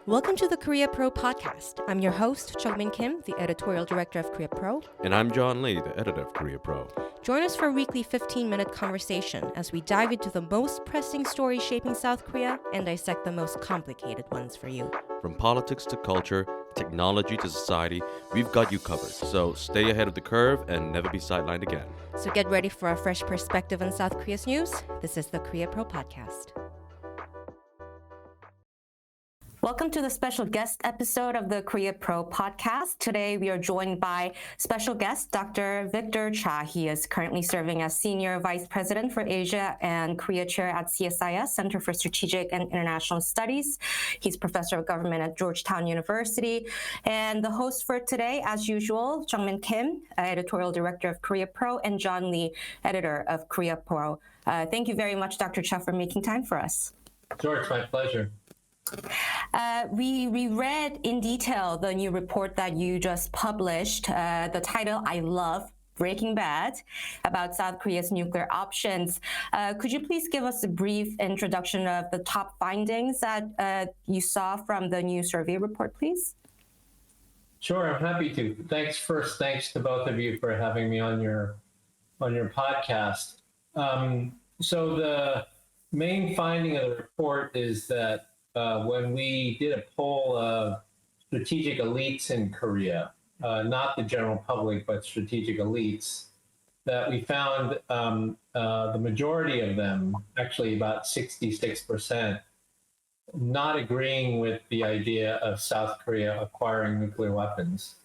Welcome to the Korea Pro podcast. I'm your host, Jeongmin Kim, the editorial director of Korea Pro. And I'm John Lee, the editor of Korea Pro. Join us for a weekly 15-minute conversation as we dive into the most pressing stories shaping South Korea and dissect the most complicated ones for you. From politics to culture, technology to society, we've got you covered. So stay ahead of the curve and never be sidelined again. So get ready for a fresh perspective on South Korea's news. This is the Korea Pro podcast. Welcome to the special guest episode of the Korea Pro podcast. Today we are joined by special guest Dr. Victor Cha. He is currently serving as Senior Vice President for Asia and Korea Chair at CSIS, Center for Strategic and International Studies. He's Professor of Government at Georgetown University. And the host for today, as usual, Jeongmin Kim, Editorial Director of Korea Pro, and John Lee, Editor of Korea Pro. Thank you very much, Dr. Cha, for making time for us. Sure, it's my pleasure. We read in detail the new report that you just published. The title, I Love, Breaking Bad, about South Korea's nuclear options. Could you please give us a brief introduction of the top findings that you saw from the new survey report, please? Sure, I'm happy to. Thanks to both of you for having me on your podcast. So the main finding of the report is that when we did a poll of strategic elites in Korea, not the general public, but strategic elites, that we found the majority of them, actually about 66%, not agreeing with the idea of South Korea acquiring nuclear weapons.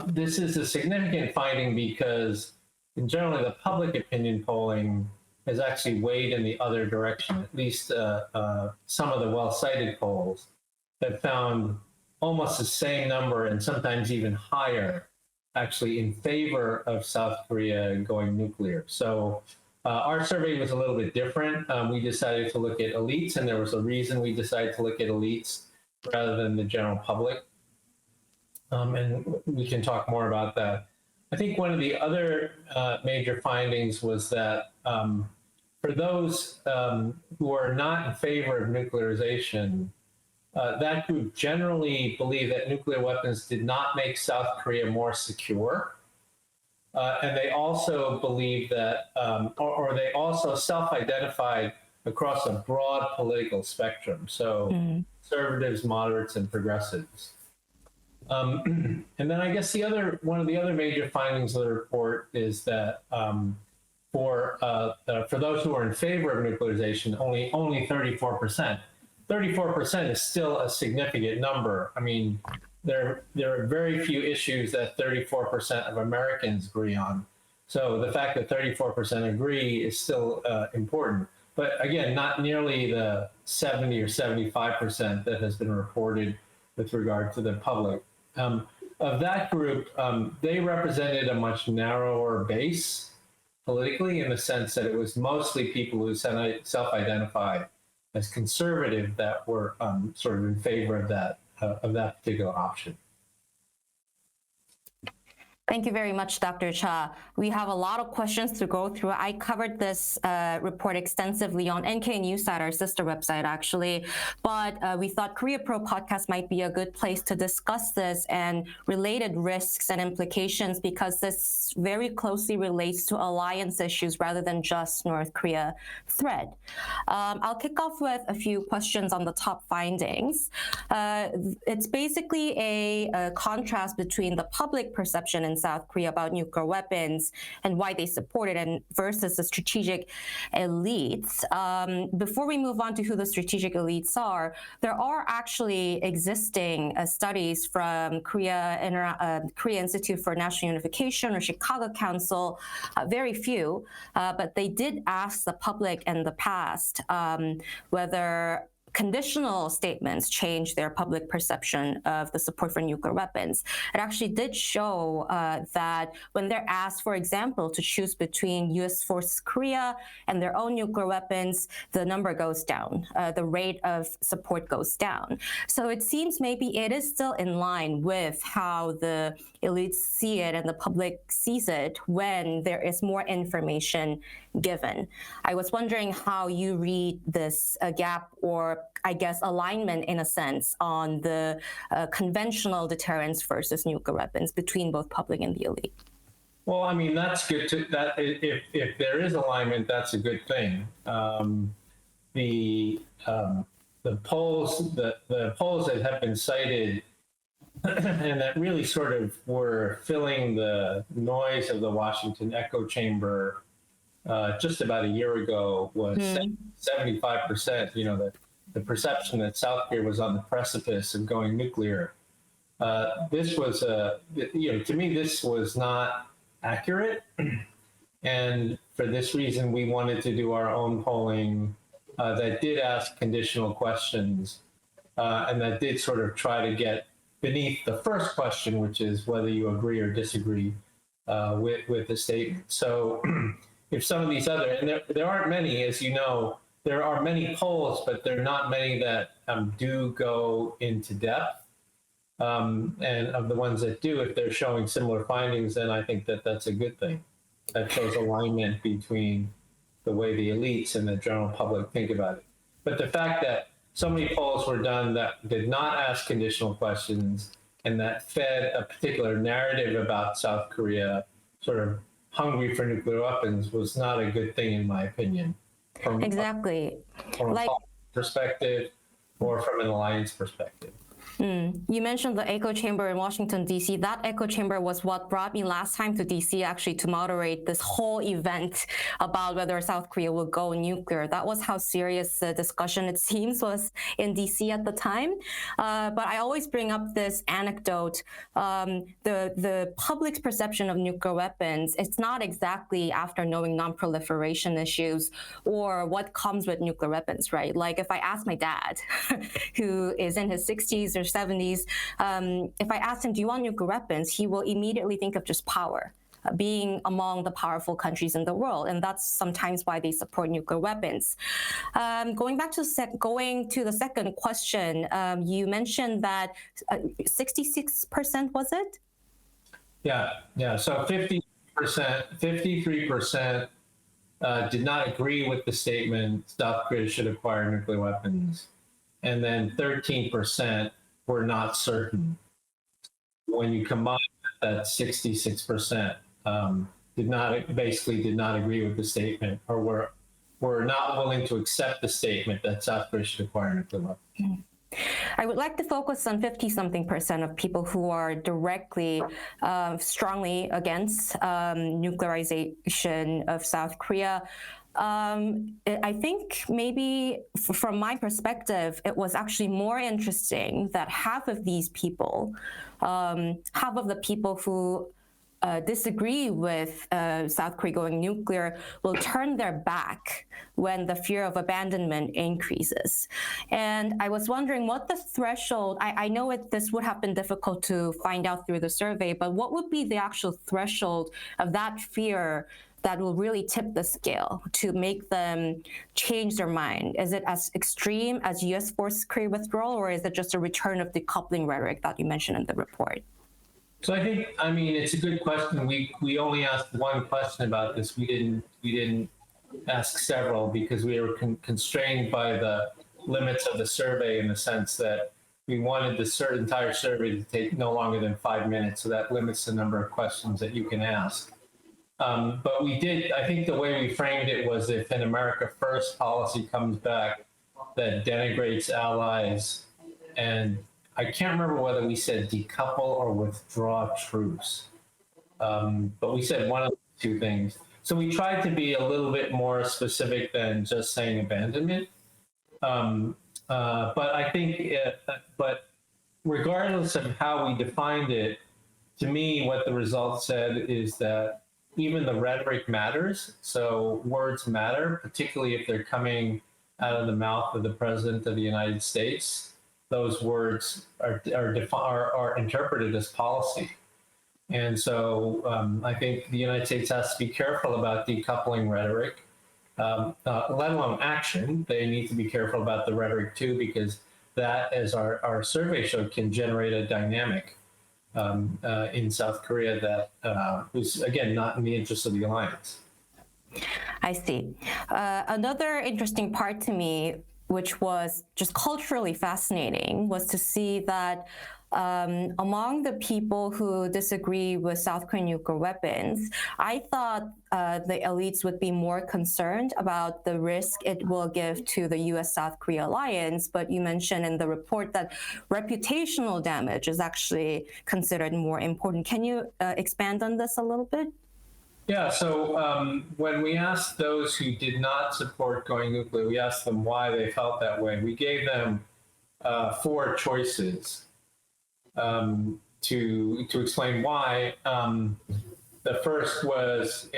This is a significant finding because, in general, the public opinion polling has actually weighed in the other direction. At least some of the well-cited polls have found almost the same number and sometimes even higher actually in favor of South Korea going nuclear. So our survey was a little bit different. We decided to look at elites, and there was a reason we decided to look at elites rather than the general public. And we can talk more about that. I think one of the other major findings was that for those who are not in favor of nuclearization, that group generally believe that nuclear weapons did not make South Korea more secure. And they also believe that, or they also self-identified across a broad political spectrum. So conservatives, moderates, and progressives. And then I guess one of the other major findings of the report is that for those who are in favor of nuclearization, only 34%. 34% is still a significant number. I mean, there are very few issues that 34% of Americans agree on. So the fact that 34% agree is still important. But again, not nearly the 70 or 75% that has been reported with regard to the public. Of that group, they represented a much narrower base politically, in the sense that it was mostly people who self-identify as conservative that were sort of in favor of that particular option. Thank you very much, Dr. Cha. We have a lot of questions to go through. I covered this report extensively on NK Newsite, our sister website, actually. But we thought Korea Pro podcast might be a good place to discuss this and related risks and implications, because this very closely relates to alliance issues rather than just North Korea threat. I'll kick off with a few questions on the top findings. It's basically a contrast between the public perception in South Korea about nuclear weapons and why they support it, and versus the strategic elites. Before we move on to who the strategic elites are, there are actually existing studies from Korea Institute for National Unification or Chicago Council, very few, but they did ask the public in the past whether conditional statements change their public perception of the support for nuclear weapons. It actually did show that when they're asked, for example, to choose between U.S. forces Korea and their own nuclear weapons, the number goes down. The rate of support goes down. So it seems maybe it is still in line with how the elites see it and the public sees it when there is more information given. I was wondering how you read this gap or I guess, alignment in a sense on the conventional deterrence versus nuclear weapons between both public and the elite. Well, I mean, that's good to that. If there is alignment, that's a good thing. The polls that have been cited and that really sort of were filling the noise of the Washington echo chamber just about a year ago was 75%. You know, the perception that South Korea was on the precipice of going nuclear. This was to me, this was not accurate. And for this reason, we wanted to do our own polling that did ask conditional questions and that did sort of try to get beneath the first question, which is whether you agree or disagree with the statement. So if some of these other, and there aren't many, as you know, there are many polls, but there are not many that do go into depth. And of the ones that do, if they're showing similar findings, then I think that that's a good thing. That shows alignment between the way the elites and the general public think about it. But the fact that so many polls were done that did not ask conditional questions and that fed a particular narrative about South Korea, sort of hungry for nuclear weapons, was not a good thing, in my opinion. Exactly. From a perspective or from an alliance perspective. You mentioned the echo chamber in Washington, D.C. That echo chamber was what brought me last time to D.C. actually to moderate this whole event about whether South Korea will go nuclear. That was how serious the discussion, it seems, was in D.C. at the time. But I always bring up this anecdote. The public's perception of nuclear weapons, it's not exactly after knowing non-proliferation issues or what comes with nuclear weapons, right? Like if I ask my dad, who is in his 60s or 70s, if I asked him, do you want nuclear weapons? He will immediately think of just power, being among the powerful countries in the world. And that's sometimes why they support nuclear weapons. Going back to the second question, you mentioned that 66%, was it? Yeah. So 53% did not agree with the statement South Korea should acquire nuclear weapons. And then 13% were not certain. When you combine that 66% did not agree with the statement, or were not willing to accept the statement that South Korea should acquire nuclear weapons. I would like to focus on 50-something% of people who are directly, strongly against nuclearization of South Korea. I think maybe from my perspective, it was actually more interesting that half of these people, half of the people who disagree with South Korea going nuclear will turn their back when the fear of abandonment increases. And I was wondering what the threshold, I know this would have been difficult to find out through the survey, but what would be the actual threshold of that fear that will really tip the scale to make them change their mind? Is it as extreme as U.S. forced Korea withdrawal, or is it just a return of decoupling rhetoric that you mentioned in the report? So I think, it's a good question. We only asked one question about this. We didn't ask several because we were constrained by the limits of the survey, in the sense that we wanted the entire survey to take no longer than 5 minutes. So that limits the number of questions that you can ask. But we did, I think the way we framed it was, if an America First policy comes back that denigrates allies, and I can't remember whether we said decouple or withdraw troops, but we said one of the two things. So we tried to be a little bit more specific than just saying abandonment. But I think, but regardless of how we defined it, to me, what the results said is that even the rhetoric matters. So words matter, particularly if they're coming out of the mouth of the President of the United States. Those words are interpreted as policy. And so I think the United States has to be careful about decoupling rhetoric, let alone action. They need to be careful about the rhetoric too, because that, as our survey showed, can generate a dynamic in South Korea that was, again, not in the interest of the alliance. I see. Another interesting part to me which was just culturally fascinating, was to see that among the people who disagree with South Korean nuclear weapons, I thought the elites would be more concerned about the risk it will give to the U.S.-South Korea alliance. But you mentioned in the report that reputational damage is actually considered more important. Can you expand on this a little bit? Yeah, so when we asked those who did not support going nuclear, we asked them why they felt that way. We gave them 4 choices to explain why. The first was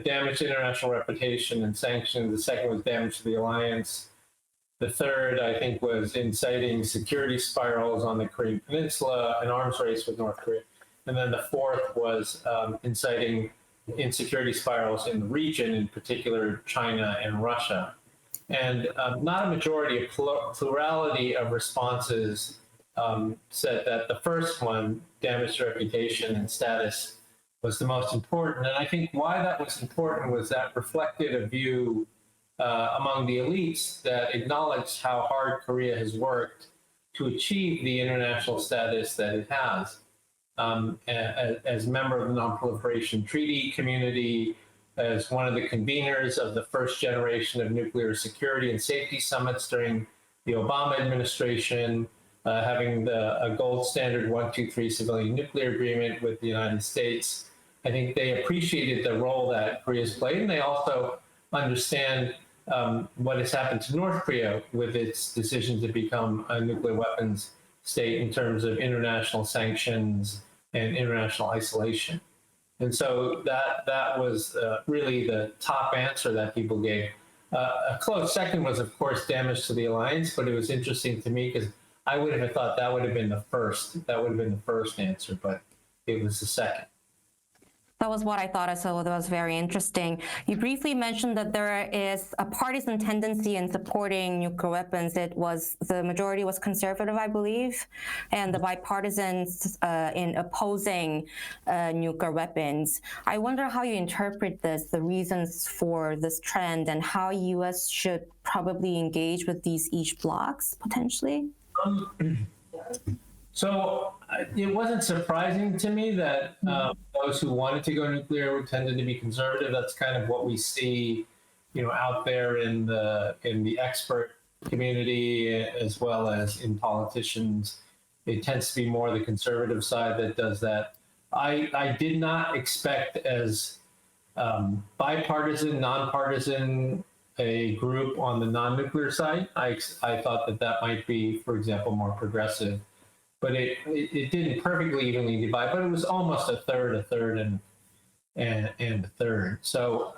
damage to international reputation and sanctions. The second was damage to the alliance. The third, I think, was inciting security spirals on the Korean Peninsula, an arms race with North Korea. And then the fourth was inciting insecurity spirals in the region, in particular China and Russia. And not a majority, a plurality of responses said that the first one, damage to reputation and status, was the most important. And I think why that was important was that reflected a view among the elites that acknowledged how hard Korea has worked to achieve the international status that it has. As a member of the Non-Proliferation Treaty community, as one of the conveners of the first generation of nuclear security and safety summits during the Obama administration, having a gold standard 123 civilian nuclear agreement with the United States. I think they appreciated the role that Korea has played, and they also understand what has happened to North Korea with its decision to become a nuclear weapons state in terms of international sanctions and international isolation. And so that was really the top answer that people gave. A close second was, of course, damage to the alliance, but it was interesting to me because I would have thought that would have been the first. That would have been the first answer, but it was the second. That was what I thought as well. That was very interesting. You briefly mentioned that there is a partisan tendency in supporting nuclear weapons. The majority was conservative, I believe, and the bipartisans in opposing nuclear weapons. I wonder how you interpret this, the reasons for this trend, and how U.S. should probably engage with these each blocs potentially. So it wasn't surprising to me that those who wanted to go nuclear tended to be conservative. That's kind of what we see, out there in the expert community as well as in politicians. It tends to be more the conservative side that does that. I did not expect as bipartisan, nonpartisan a group on the non-nuclear side. I thought that might be, for example, more progressive. But it didn't perfectly evenly divide, but it was almost a third, and a third. So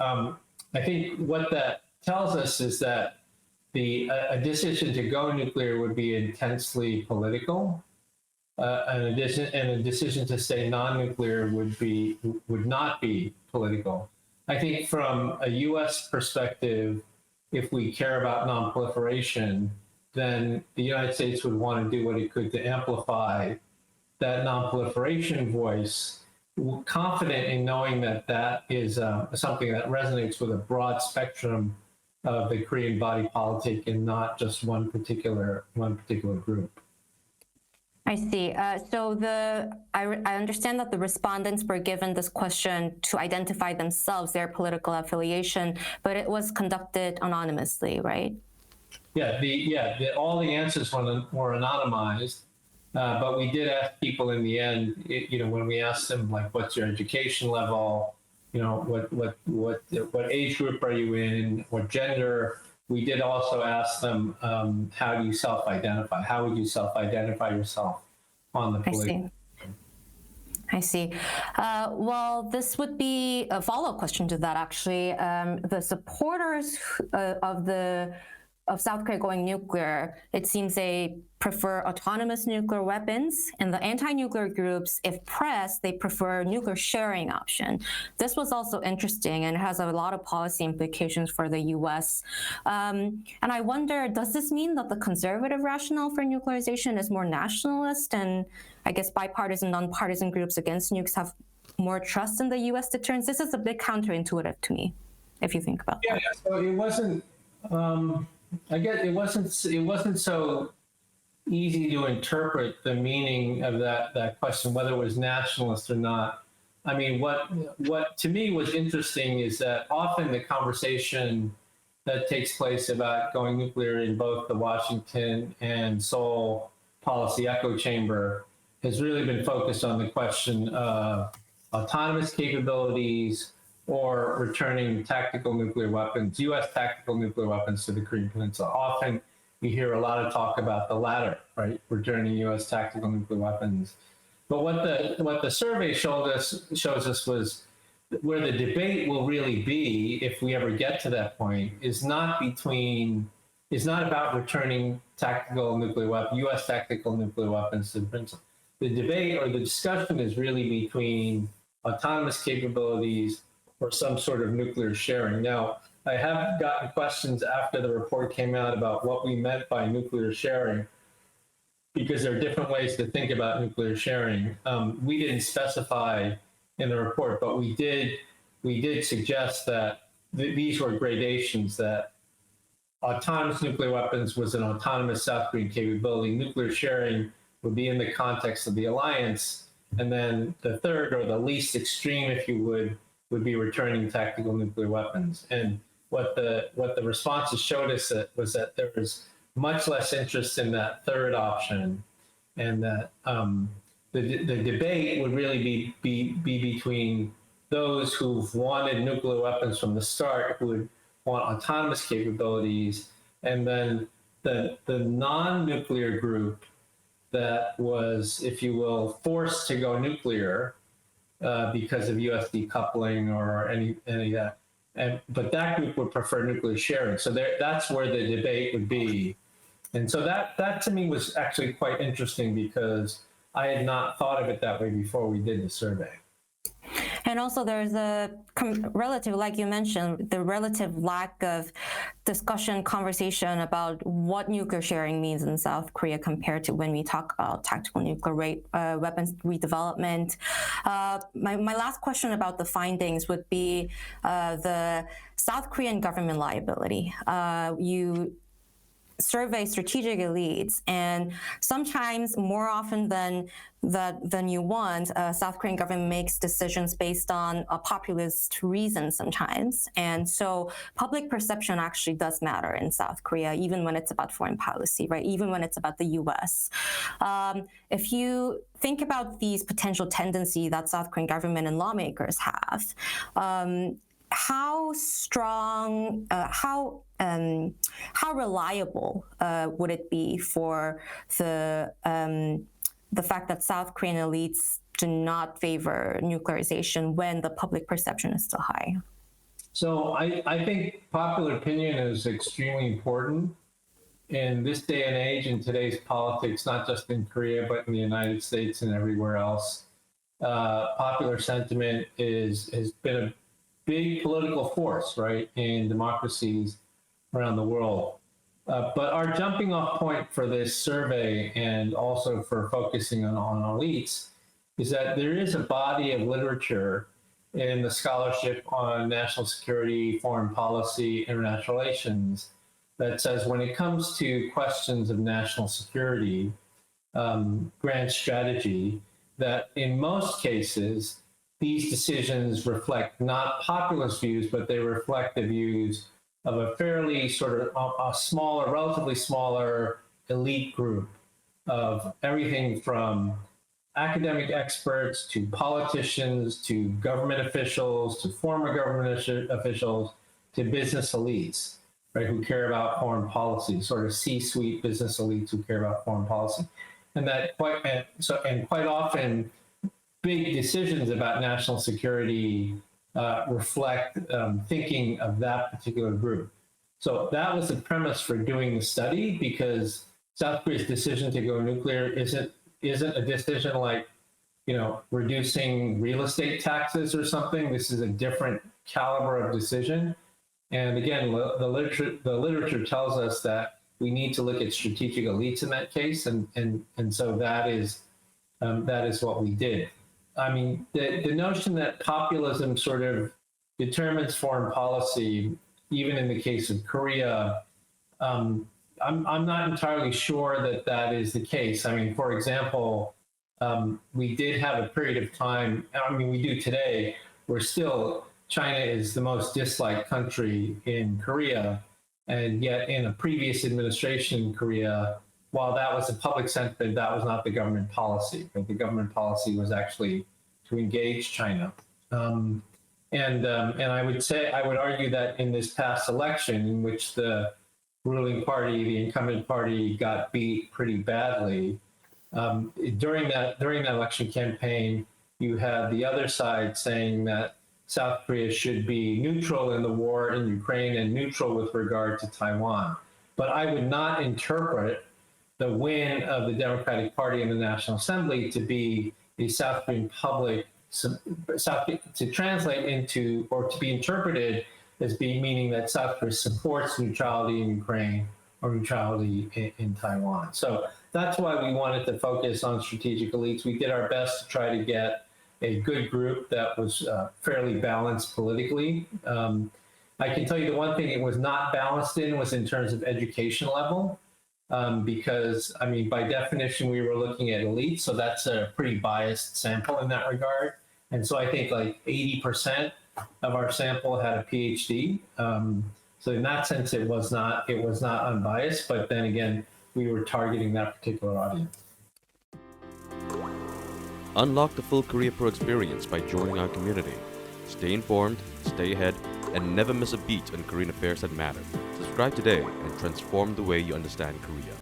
I think what that tells us is that a decision to go nuclear would be intensely political, and a decision to stay non-nuclear would not be political. I think from a U.S. perspective, if we care about non-proliferation, then the United States would want to do what it could to amplify that non-proliferation voice, confident in knowing that that is something that resonates with a broad spectrum of the Korean body politic and not just one particular group. I see. So I understand that the respondents were given this question to identify themselves, their political affiliation, but it was conducted anonymously, right? Yeah, all the answers were anonymized, but we did ask people in the end. When we asked them like, "What's your education level? What age group are you in? What gender?" We did also ask them, "How do you self-identify? How would you self-identify yourself on the political?" I see. Well, this would be a follow-up question to that, actually. The supporters of South Korea going nuclear, it seems they prefer autonomous nuclear weapons, and the anti-nuclear groups, if pressed, they prefer nuclear sharing option. This was also interesting and has a lot of policy implications for the U.S. And I wonder, does this mean that the conservative rationale for nuclearization is more nationalist, and I guess bipartisan, nonpartisan groups against nukes have more trust in the U.S. deterrence? This is a bit counterintuitive to me, if you think about that. Yeah, so it wasn't. I guess it wasn't so easy to interpret the meaning of that question, whether it was nationalist or not. I mean, what to me was interesting is that often the conversation that takes place about going nuclear in both the Washington and Seoul policy echo chamber has really been focused on the question of autonomous capabilities or returning tactical nuclear weapons, U.S. tactical nuclear weapons to the Korean Peninsula. Often you hear a lot of talk about the latter, right? Returning U.S. tactical nuclear weapons. But what the survey shows us was where the debate will really be, if we ever get to that point, is not about returning tactical nuclear weapons, U.S. tactical nuclear weapons to the peninsula. The debate or the discussion is really between autonomous capabilities or some sort of nuclear sharing. Now, I have gotten questions after the report came out about what we meant by nuclear sharing, because there are different ways to think about nuclear sharing. We didn't specify in the report, but we did suggest that these were gradations, that autonomous nuclear weapons was an autonomous South Korean capability. Nuclear sharing would be in the context of the alliance. And then the third, or the least extreme, if you would be returning tactical nuclear weapons. And what the responses showed us was that there was much less interest in that third option, and that the debate would really be between those who've wanted nuclear weapons from the start, who would want autonomous capabilities, and then the non-nuclear group that was, if you will, forced to go nuclear because of U.S. decoupling or any of that. But that group would prefer nuclear sharing. So that's where the debate would be. And so that to me was actually quite interesting, because I had not thought of it that way before we did the survey. And also there's a relative, like you mentioned, the relative lack of discussion, conversation about what nuclear sharing means in South Korea compared to when we talk about tactical nuclear weapons redevelopment. My last question about the findings would be the South Korean government liability. You survey strategic elites, and sometimes, more often than you want, South Korean government makes decisions based on a populist reason sometimes. And so public perception actually does matter in South Korea, even when it's about foreign policy, right? Even when it's about the U.S. If you think about these potential tendencies that South Korean government and lawmakers have, how strong, how reliable would it be for the fact that South Korean elites do not favor nuclearization when the public perception is still high? So I think popular opinion is extremely important in this day and age, in today's politics, not just in Korea, but in the United States and everywhere else. Popular sentiment has been a big political force, right, in democracies around the world. But our jumping off point for this survey, and also for focusing on elites, is that there is a body of literature in the scholarship on national security, foreign policy, international relations, that says when it comes to questions of national security, grand strategy, that in most cases, these decisions reflect not populist views, but they reflect the views of a fairly sort of a smaller, relatively smaller elite group of everything from academic experts to politicians to government officials to former government officials to business elites, right, who care about foreign policy, sort of C-suite business elites who care about foreign policy. And that quite often, big decisions about national security reflect thinking of that particular group. So that was the premise for doing the study, because South Korea's decision to go nuclear isn't a decision like, reducing real estate taxes or something. This is a different caliber of decision. And again, the literature tells us that we need to look at strategic elites in that case, and so that is what we did. I mean, the notion that populism sort of determines foreign policy, even in the case of Korea, I'm not entirely sure that that is the case. I mean, for example, we did have a period of time, I mean, we do today, where still China is the most disliked country in Korea. And yet in a previous administration in Korea, while that was the public sentiment, that was not the government policy. But the government policy was actually to engage China. And I would argue that in this past election, in which the ruling party, the incumbent party, got beat pretty badly, during that election campaign, you had the other side saying that South Korea should be neutral in the war in Ukraine and neutral with regard to Taiwan. But I would not interpret the win of the Democratic Party in the National Assembly to be a South Korean public, to translate into, or to be interpreted as being meaning that South Korea supports neutrality in Ukraine or neutrality in Taiwan. So that's why we wanted to focus on strategic elites. We did our best to try to get a good group that was fairly balanced politically. I can tell you the one thing it was not balanced in was in terms of education level, because, I mean, by definition, we were looking at elites, so that's a pretty biased sample in that regard. And so I think like 80% of our sample had a PhD. So in that sense, it was not unbiased, but then again, we were targeting that particular audience. Unlock the full Korea Pro experience by joining our community. Stay informed, stay ahead, and never miss a beat on Korean affairs that matter. Subscribe today and transform the way you understand Korea.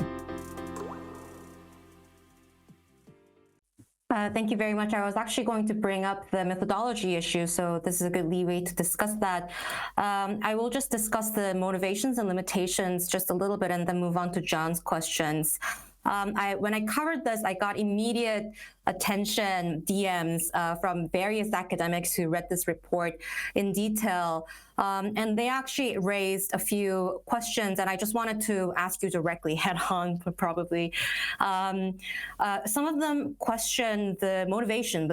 Thank you very much. I was actually going to bring up the methodology issue, so this is a good leeway to discuss that. I will just discuss the motivations and limitations just a little bit and then move on to John's questions. When I covered this, I got immediate attention, DMs from various academics who read this report in detail. And they actually raised a few questions, and I just wanted to ask you directly head on, probably. Some of them questioned the motivation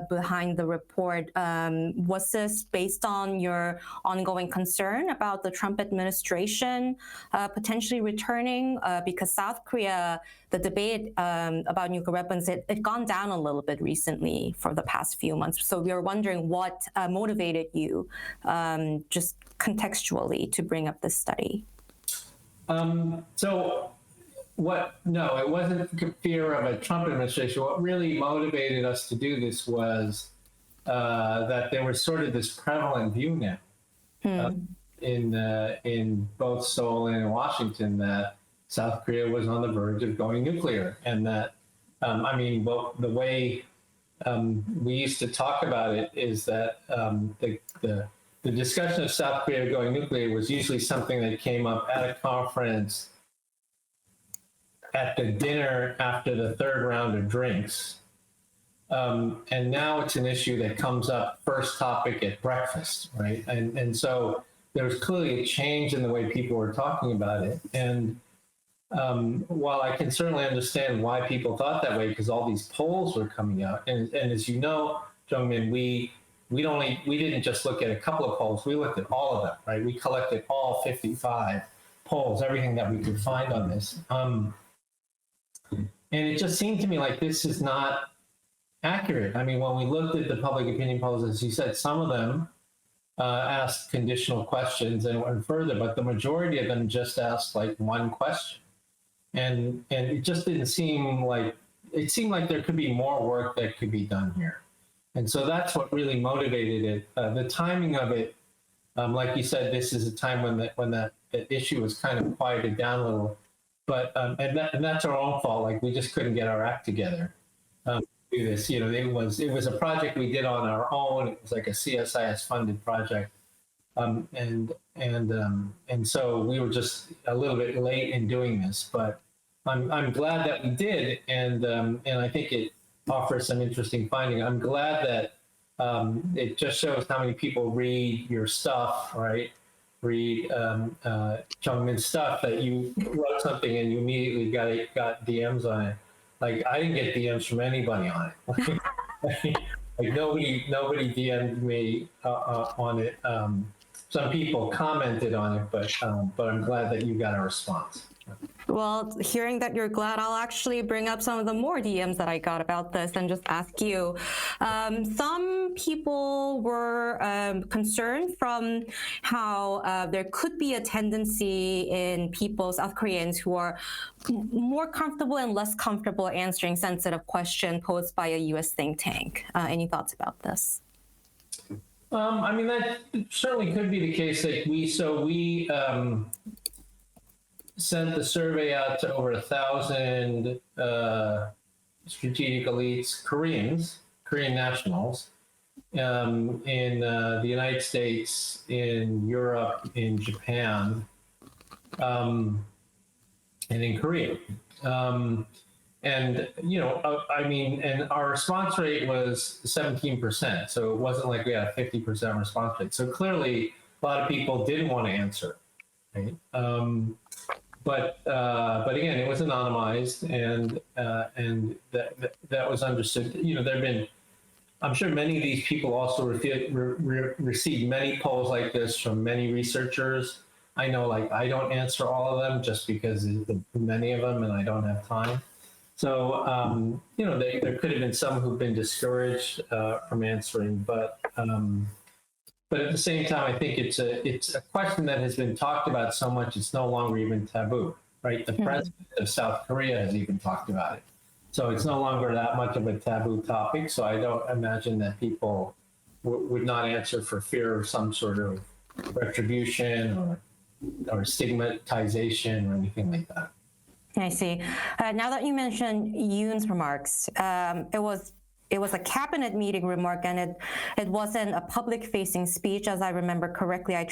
behind the report. Was this based on your ongoing concern about the Trump administration potentially returning? Because South Korea, the debate about nuclear weapons, it gone down a little bit recently for the past few months. So we were wondering what motivated you just contextually to bring up this study. No, it wasn't fear of a Trump administration. What really motivated us to do this was that there was sort of this prevalent view now in both Seoul and in Washington that South Korea was on the verge of going nuclear, and that I mean, well, the way we used to talk about it is that the discussion of South Korea going nuclear was usually something that came up at a conference, at the dinner after the third round of drinks. And now it's an issue that comes up first topic at breakfast, right? And so there was clearly a change in the way people were talking about it. And while I can certainly understand why people thought that way, because all these polls were coming out, and as you know, Jeongmin, we didn't just look at a couple of polls, we looked at all of them, right? We collected all 55 polls, everything that we could find on this. And it just seemed to me like this is not accurate. I mean, when we looked at the public opinion polls, as you said, some of them asked conditional questions and went further, but the majority of them just asked like one question. And it just didn't seem like, it seemed like there could be more work that could be done here. And so that's what really motivated it. The timing of it, like you said, this is a time when that issue was kind of quieted down a little. But and that's our own fault. Like we just couldn't get our act together to do this. You know, it was a project we did on our own. It was like a CSIS funded project, and so we were just a little bit late in doing this. But I'm glad that we did, and I think it offers some interesting finding. I'm glad that it just shows how many people read your stuff, right? Read Jeongmin's stuff, that you wrote something and you immediately got DMs on it. Like I didn't get DMs from anybody on it. Like nobody DM'd me on it. some people commented on it, but I'm glad that you got a response. Well, hearing that you're glad, I'll actually bring up some of the more DMs that I got about this and just ask you. Some people were concerned from how there could be a tendency in people, South Koreans, who are more comfortable and less comfortable answering sensitive questions posed by a U.S. think tank. Any thoughts about this? I mean, that certainly could be the case. Like we sent the survey out to over 1,000 strategic elites, Korean nationals, in the United States, in Europe, in Japan, and in Korea. And, you know, I mean, and our response rate was 17%. So it wasn't like we had a 50% response rate. So clearly a lot of people didn't want to answer, right? But again, it was anonymized, and that was understood. You know, there've been, I'm sure many of these people also received many polls like this from many researchers. I know, like, I don't answer all of them just because there's many of them and I don't have time. So, you know, there could have been some who've been discouraged from answering, but at the same time, I think it's a question that has been talked about so much, it's no longer even taboo, right? The president of South Korea has even talked about it. So it's no longer that much of a taboo topic. So I don't imagine that people would not answer for fear of some sort of retribution or stigmatization or anything like that. I see. Now that you mentioned Yoon's remarks, it was a cabinet meeting remark, and it wasn't a public-facing speech, as I remember correctly. I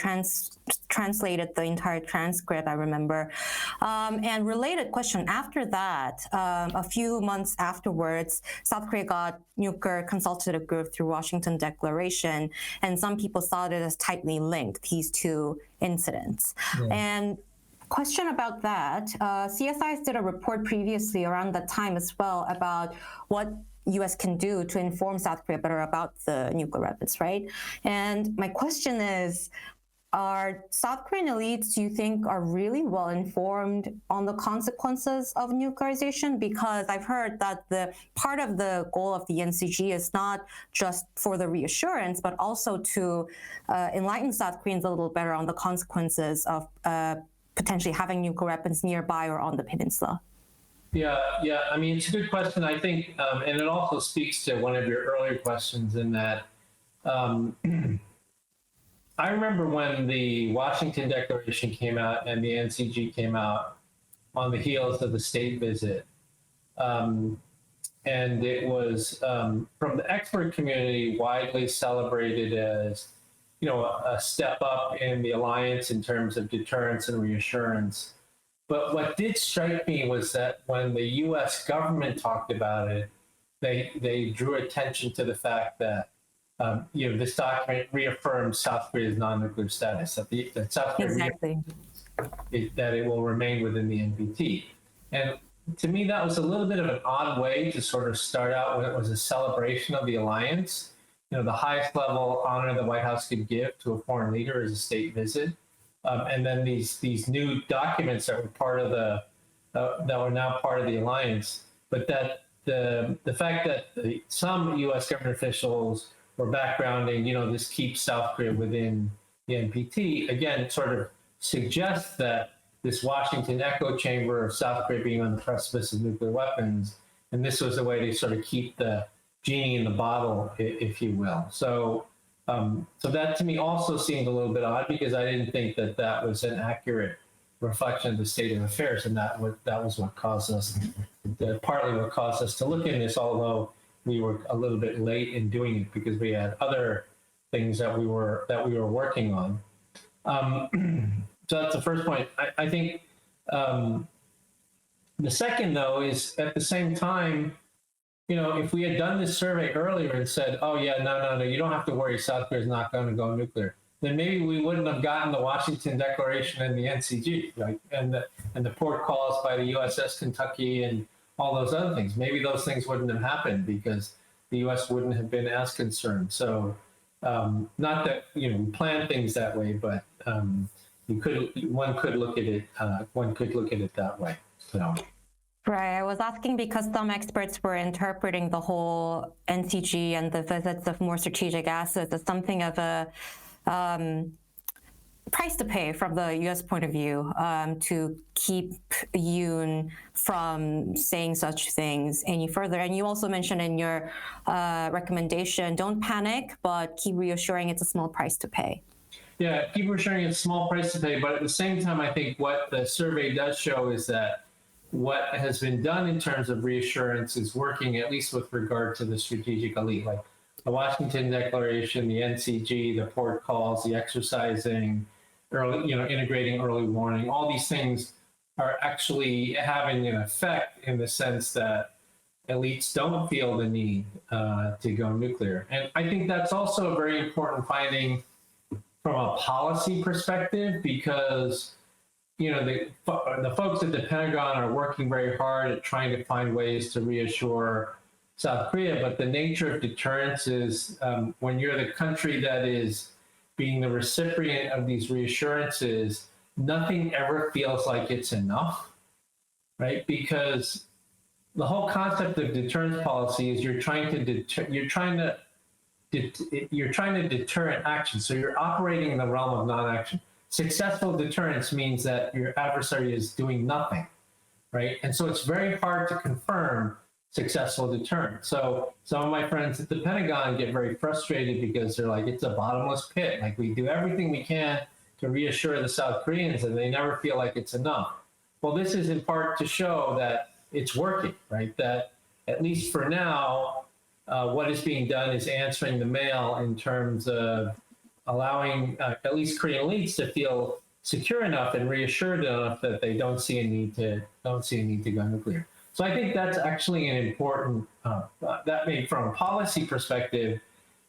translated the entire transcript, I remember. And related question, after that, a few months afterwards, South Korea got nuclear consultative group through Washington Declaration, and some people saw it as tightly linked, these two incidents. Yeah. And question about that, CSIS did a report previously around that time as well about what U.S. can do to inform South Korea better about the nuclear weapons, right? And my question is, are South Korean elites, do you think, are really well informed on the consequences of nuclearization? Because I've heard that the part of the goal of the NCG is not just for the reassurance, but also to enlighten South Koreans a little better on the consequences of potentially having nuclear weapons nearby or on the peninsula. Yeah. I mean, it's a good question. I think, and it also speaks to one of your earlier questions in that I remember when the Washington Declaration came out and the NCG came out on the heels of the state visit. And it was, from the expert community, widely celebrated as, you know, a step up in the alliance in terms of deterrence and reassurance. But what did strike me was that when the U.S. government talked about it, they drew attention to the fact that you know, this document reaffirms South Korea's non-nuclear status, that South Korea that it will remain within the NPT. And to me, that was a little bit of an odd way to sort of start out when it was a celebration of the alliance. You know, the highest level honor the White House could give to a foreign leader is a state visit. And then these new documents that were part of that were now part of the alliance, but that the fact that some U.S. government officials were backgrounding, you know, this keeps South Korea within the NPT, again, sort of suggests that this Washington echo chamber of South Korea being on the precipice of nuclear weapons, and this was a way to sort of keep the genie in the bottle, if you will. So that to me also seemed a little bit odd because I didn't think that was an accurate reflection of the state of affairs, and that was what caused us, partly what caused us to look into this, although we were a little bit late in doing it because we had other things that we were working on. So that's the first point. I think the second, though, is at the same time, you know, if we had done this survey earlier and said, oh, yeah, no, you don't have to worry, South Korea is not going to go nuclear, then maybe we wouldn't have gotten the Washington Declaration and the NCG, right? And the port calls by the USS Kentucky and all those other things. Maybe those things wouldn't have happened because the U.S. wouldn't have been as concerned. So Not that we plan things that way, but one could look at it that way. So. Right. I was asking because some experts were interpreting the whole NCG and the visits of more strategic assets as something of a price to pay from the U.S. point of view to keep Yoon from saying such things any further. And you also mentioned in your recommendation, don't panic, but keep reassuring it's a small price to pay. Yeah, keep reassuring it's a small price to pay. But at the same time, I think what the survey does show is that what has been done in terms of reassurance is working, at least with regard to the strategic elite, like the Washington Declaration, the NCG, the port calls, the exercising, early, integrating early warning. All these things are actually having an effect in the sense that elites don't feel the need to go nuclear. And I think that's also a very important finding from a policy perspective, because the folks at the Pentagon are working very hard at trying to find ways to reassure South Korea, but the nature of deterrence is when you're the country that is being the recipient of these reassurances, nothing ever feels like it's enough, right? Because the whole concept of deterrence policy is you're trying to deter an action. So you're operating in the realm of non-action. Successful deterrence means that your adversary is doing nothing, right? And so it's very hard to confirm successful deterrence. So some of my friends at the Pentagon get very frustrated because they're like, it's a bottomless pit. Like, we do everything we can to reassure the South Koreans and they never feel like it's enough. Well, this is in part to show that it's working, right? That at least for now, what is being done is answering the mail in terms of allowing at least Korean elites to feel secure enough and reassured enough that they don't see a need to go nuclear. So I think that's actually an important, that may, from a policy perspective,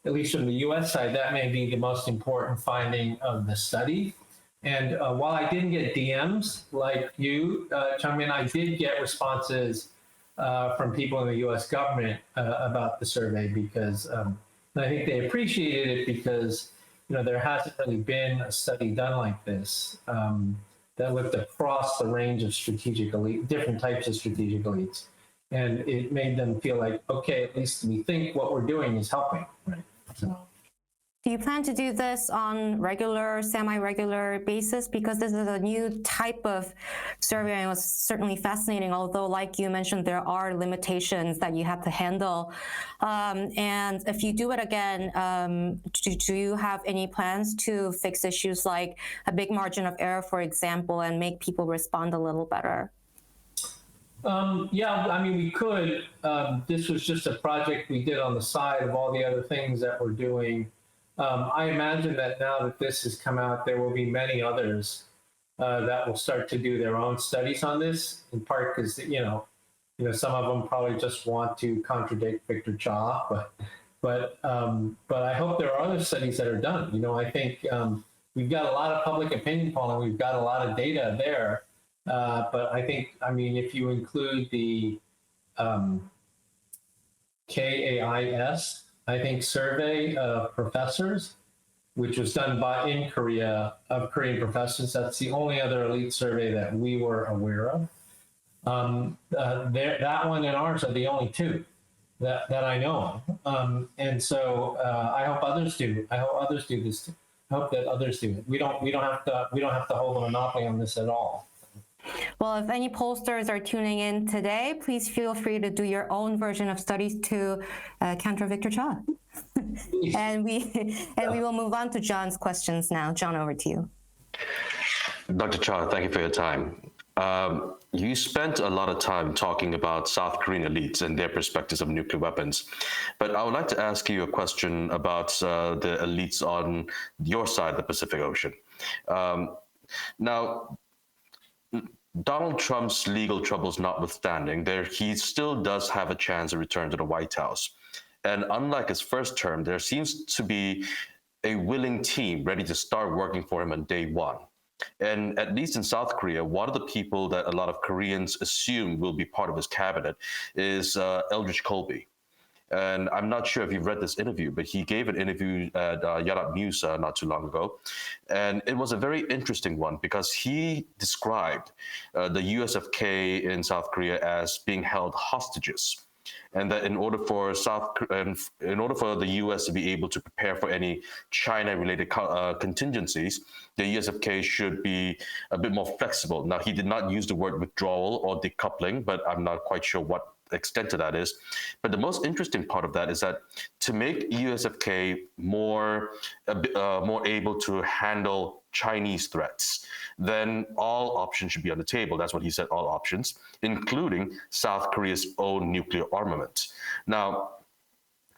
at least from the U.S. side, that may be the most important finding of the study. And while I didn't get DMs like you, Jeongmin, I did get responses from people in the U.S. government about the survey, because I think they appreciated it because there hasn't really been a study done like this that looked across the range of strategic elite, different types of strategic elites. And it made them feel like, okay, at least we think what we're doing is helping, right? So. Do you plan to do this on regular, semi-regular basis? Because this is a new type of survey and it was certainly fascinating, although like you mentioned, there are limitations that you have to handle. And if you do it again, do you have any plans to fix issues like a big margin of error, for example, and make people respond a little better? Yeah, I mean, we could. This was just a project we did on the side of all the other things that we're doing. I imagine that now that this has come out, there will be many others that will start to do their own studies on this, in part because, some of them probably just want to contradict Victor Cha, but I hope there are other studies that are done. I think we've got a lot of public opinion polling, we've got a lot of data there, but I think, if you include the KAIS, I think, survey of professors, which was done in Korea, of Korean professors. That's the only other elite survey that we were aware of. That one and ours are the only two that I know of. And so I hope others do. I hope others do this too. I hope that others do it. We don't have to hold a monopoly on this at all. Well, if any pollsters are tuning in today, please feel free to do your own version of studies to counter Victor Cha. and we will move on to John's questions now. John, over to you. Dr. Cha, thank you for your time. You spent a lot of time talking about South Korean elites and their perspectives of nuclear weapons. But I would like to ask you a question about the elites on your side of the Pacific Ocean. Now, Donald Trump's legal troubles notwithstanding, he still does have a chance to return to the White House. And unlike his first term, there seems to be a willing team ready to start working for him on day one. And at least in South Korea, one of the people that a lot of Koreans assume will be part of his cabinet is Eldridge Colby. And I'm not sure if you've read this interview, but he gave an interview at Yadap News not too long ago. And it was a very interesting one because he described the USFK in South Korea as being held hostages. And that in order for the U.S. to be able to prepare for any China-related contingencies, the USFK should be a bit more flexible. Now, he did not use the word withdrawal or decoupling, but I'm not quite sure what extent to that is. But the most interesting part of that is that to make USFK more able to handle Chinese threats, then all options should be on the table. That's what he said, all options, including South Korea's own nuclear armament. Now,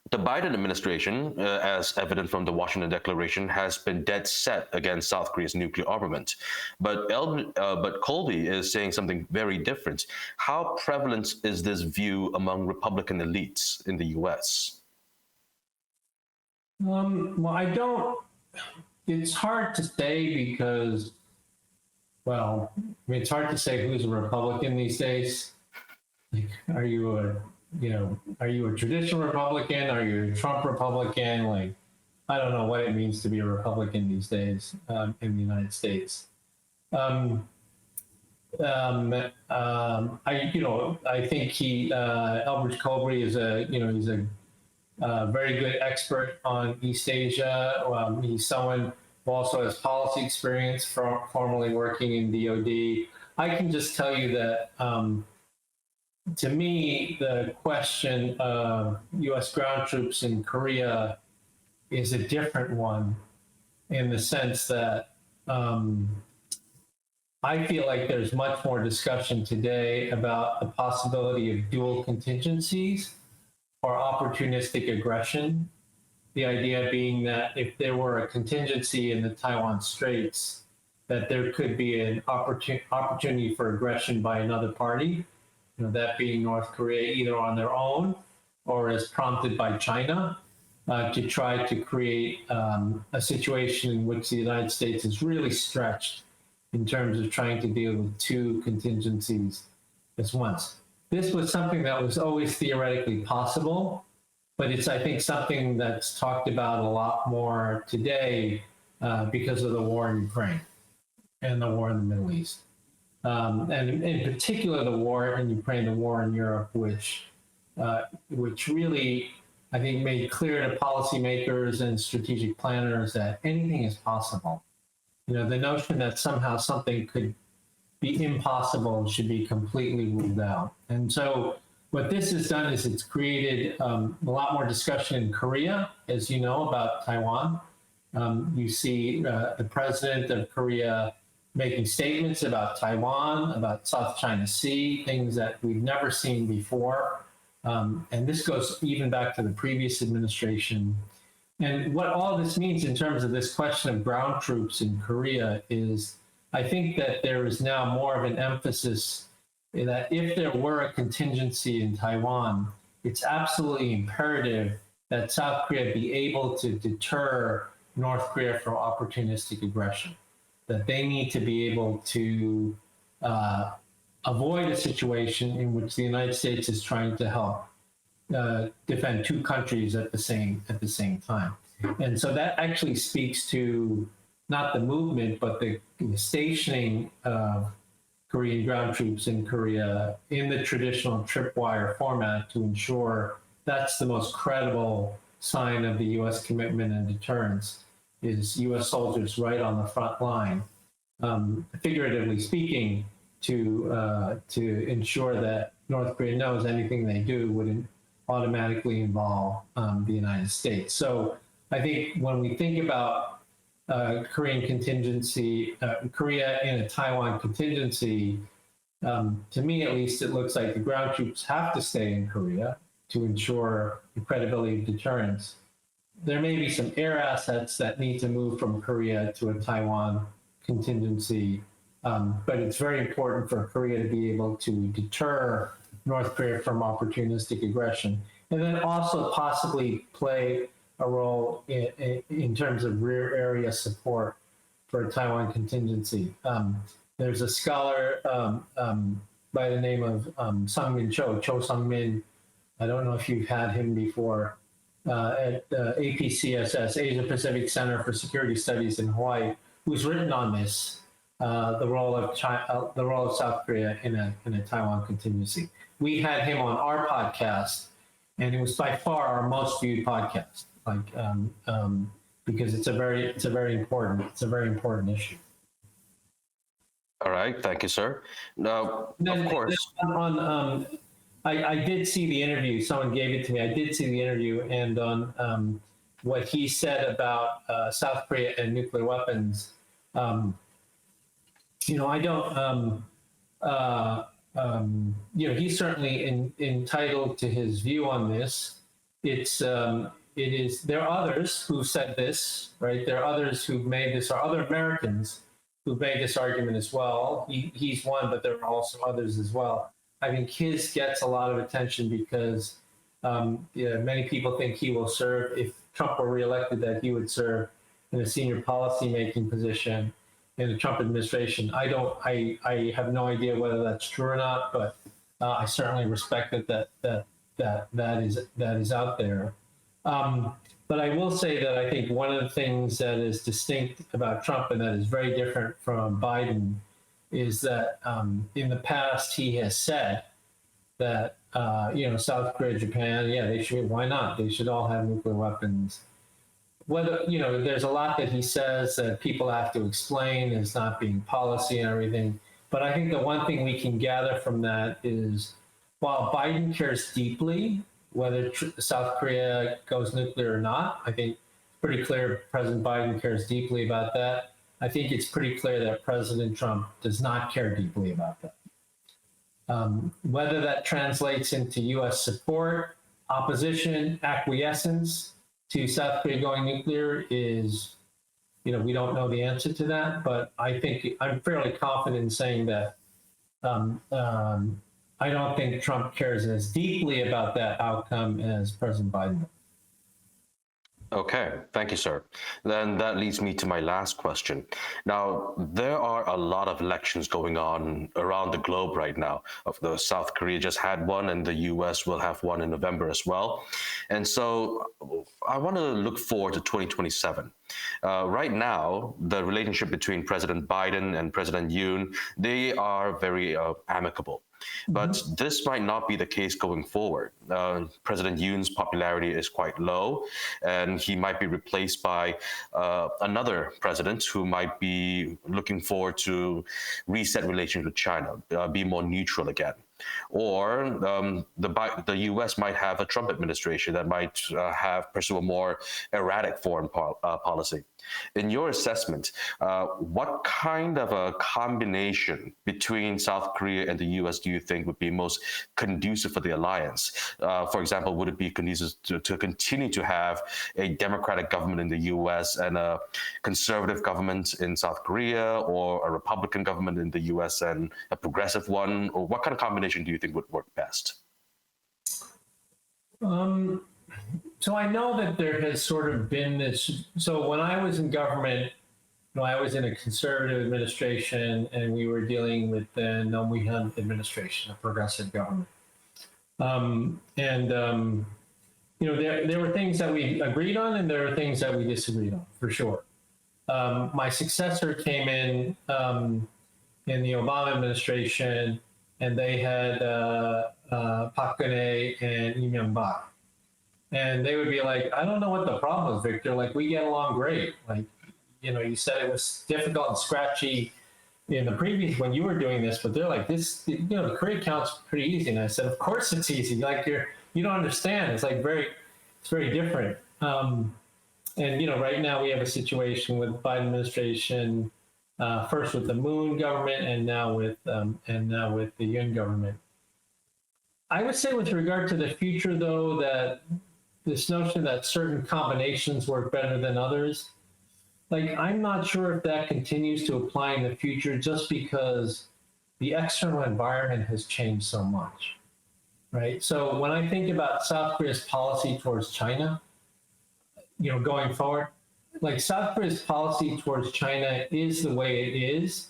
the Biden administration, as evident from the Washington Declaration, has been dead set against South Korea's nuclear armament. But Colby is saying something very different. How prevalent is this view among Republican elites in the U.S.? Well, it's hard to say because, well, I mean, it's hard to say who's a Republican these days. Like, are you a traditional Republican? Are you a Trump Republican? Like, I don't know what it means to be a Republican these days in the United States. I think Albert Colby is he's a very good expert on East Asia. He's someone who also has policy experience from formerly working in DOD. I can just tell you that to me, the question of U.S. ground troops in Korea is a different one in the sense that I feel like there's much more discussion today about the possibility of dual contingencies or opportunistic aggression. The idea being that if there were a contingency in the Taiwan Straits, that there could be an opportunity for aggression by another party, that being North Korea, either on their own or as prompted by China, to try to create a situation in which the United States is really stretched in terms of trying to deal with two contingencies at once. This was something that was always theoretically possible, but it's, I think, something that's talked about a lot more today because of the war in Ukraine and the war in the Middle East. And in particular, the war in Ukraine, the war in Europe, which really, I think, made clear to policymakers and strategic planners that anything is possible. The notion that somehow something could be impossible should be completely ruled out. And so what this has done is it's created a lot more discussion in Korea, as you know, about Taiwan. You see the president of Korea making statements about Taiwan, about South China Sea, things that we've never seen before. And this goes even back to the previous administration. And what all this means in terms of this question of ground troops in Korea is, I think that there is now more of an emphasis that if there were a contingency in Taiwan, it's absolutely imperative that South Korea be able to deter North Korea from opportunistic aggression, that they need to be able to avoid a situation in which the United States is trying to help defend two countries at the same time. And so that actually speaks to not the movement, but the stationing of Korean ground troops in Korea in the traditional tripwire format to ensure that's the most credible sign of the U.S. commitment and deterrence, is U.S. soldiers right on the front line, figuratively speaking, to ensure that North Korea knows anything they do wouldn't automatically involve the United States. So I think when we think about Korean contingency, Korea in a Taiwan contingency, to me at least, it looks like the ground troops have to stay in Korea to ensure the credibility of deterrence. There may be some air assets that need to move from Korea to a Taiwan contingency, but it's very important for Korea to be able to deter North Korea from opportunistic aggression, and then also possibly play a role in terms of rear area support for a Taiwan contingency. There's a scholar by the name of Cho Sung-min, I don't know if you've had him before, at APCSS, Asia Pacific Center for Security Studies in Hawaii, who's written on this, the role of China, the role of South Korea in a Taiwan contingency. We had him on our podcast, and it was by far our most viewed podcast, because it's a very important issue. All right, thank you, sir. Now, Then, of course, I did see the interview. Someone gave it to me. I did see the interview, and on what he said about South Korea and nuclear weapons. I don't. He's certainly entitled to his view on this. It is. There are others who said this, right? There are others who've made this, or other Americans who've made this argument as well. He's one, but there are also others as well. I think his gets a lot of attention because many people think he will serve, if Trump were reelected, that he would serve in a senior policy-making position in the Trump administration. I have no idea whether that's true or not, but I certainly respect that is out there. But I will say that I think one of the things that is distinct about Trump and that is very different from Biden is that in the past he has said that South Korea, Japan, they should. Why not? They should all have nuclear weapons. Whether there's a lot that he says that people have to explain as not being policy and everything. But I think the one thing we can gather from that is, while Biden cares deeply whether South Korea goes nuclear or not, I think it's pretty clear President Biden cares deeply about that. I think it's pretty clear that President Trump does not care deeply about that. Whether that translates into U.S. support, opposition, acquiescence to South Korea going nuclear is, we don't know the answer to that. But I think I'm fairly confident in saying that I don't think Trump cares as deeply about that outcome as President Biden. okay, thank you, sir. Then that leads me to my last question. Now, there are a lot of elections going on around the globe right now. South Korea just had one, and the U.S. will have one in November as well. And so I want to look forward to 2027. Right now, the relationship between President Biden and President Yoon, they are very amicable. But this might not be the case going forward. President Yoon's popularity is quite low, and he might be replaced by another president who might be looking forward to reset relations with China, be more neutral again. Or the U.S. might have a Trump administration that might pursue a more erratic foreign policy. In your assessment, what kind of a combination between South Korea and the U.S. do you think would be most conducive for the alliance? For example, would it be conducive to continue to have a democratic government in the U.S. and a conservative government in South Korea, or a Republican government in the U.S. and a progressive one? Or what kind of combination do you think would work best? So I know that there has sort of been this. So when I was in government, I was in a conservative administration, and we were dealing with the Jeongmin administration, a progressive government. There were things that we agreed on, and there were things that we disagreed on, for sure. My successor came in the Obama administration, and they had Park Geun-hye and Lee Myung-bak. And they would be like, I don't know what the problem is, Victor. Like, we get along great. Like, you said it was difficult and scratchy in the previous, when you were doing this, but they're like, this, the Korea count's pretty easy. And I said, of course it's easy. Like, you don't understand. It's like it's very different. Right now we have a situation with the Biden administration, first with the Moon government, and now with the Yoon government. I would say, with regard to the future, though, that this notion that certain combinations work better than others, like, I'm not sure if that continues to apply in the future, just because the external environment has changed so much, right? So when I think about South Korea's policy towards China, going forward, like, South Korea's policy towards China is the way it is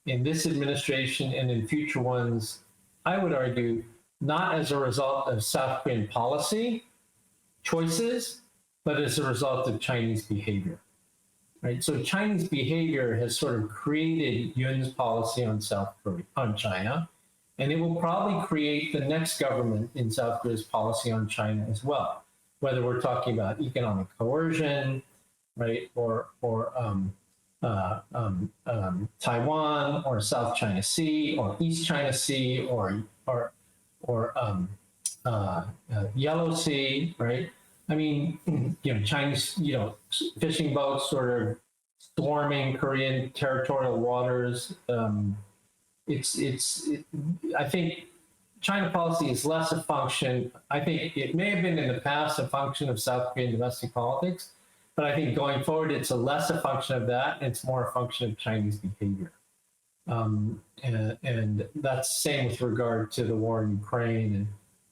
in this administration and in future ones, I would argue, not as a result of South Korean policy choices, but as a result of Chinese behavior. Right? So Chinese behavior has sort of created Yoon's policy on China, and it will probably create the next government in South Korea's policy on China as well, whether we're talking about economic coercion, right, or Taiwan, or South China Sea, or East China Sea, or Yellow Sea, right? I mean, Chinese, fishing boats sort of storming Korean territorial waters. I think China policy is less a function. I think it may have been in the past a function of South Korean domestic politics, but I think going forward, it's less a function of that. And it's more a function of Chinese behavior. And that's the same with regard to the war in Ukraine and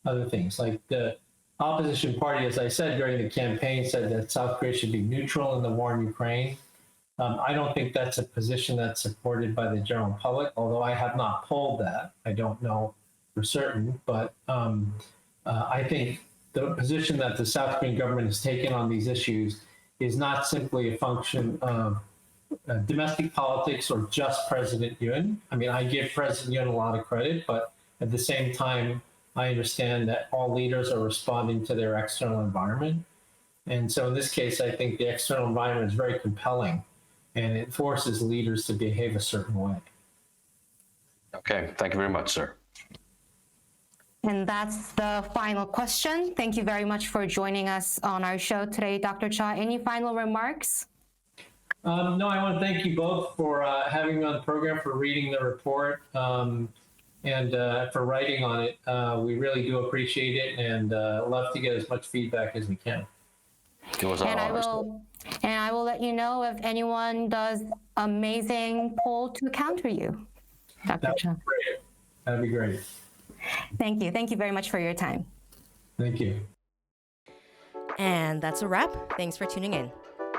other things. Like the opposition party, as I said during the campaign, said that South Korea should be neutral in the war in Ukraine. I don't think that's a position that's supported by the general public, although I have not polled that. I don't know for certain, but I think the position that the South Korean government has taken on these issues is not simply a function of domestic politics or just President Yoon. I mean, I give President Yoon a lot of credit, but at the same time, I understand that all leaders are responding to their external environment. And so in this case, I think the external environment is very compelling, and it forces leaders to behave a certain way. Okay, thank you very much, sir. And that's the final question. Thank you very much for joining us on our show today, Dr. Cha. Any final remarks? No, I want to thank you both for having me on the program, for reading the report, and for writing on it. We really do appreciate it, and love to get as much feedback as we can. It was And I will let you know if anyone does amazing poll to counter you, Dr. Cha. That'd be great. Thank you. Thank you very much for your time. Thank you. And that's a wrap. Thanks for tuning in.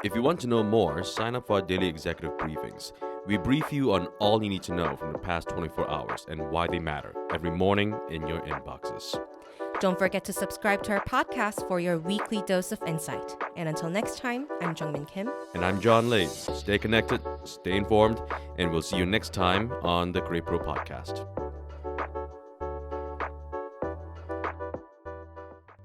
If you want to know more, sign up for our daily executive briefings. We brief you on all you need to know from the past 24 hours and why they matter every morning in your inboxes. Don't forget to subscribe to our podcast for your weekly dose of insight. And until next time, I'm Jeongmin Kim. And I'm John Lay. Stay connected, stay informed, and we'll see you next time on the Career Pro Podcast.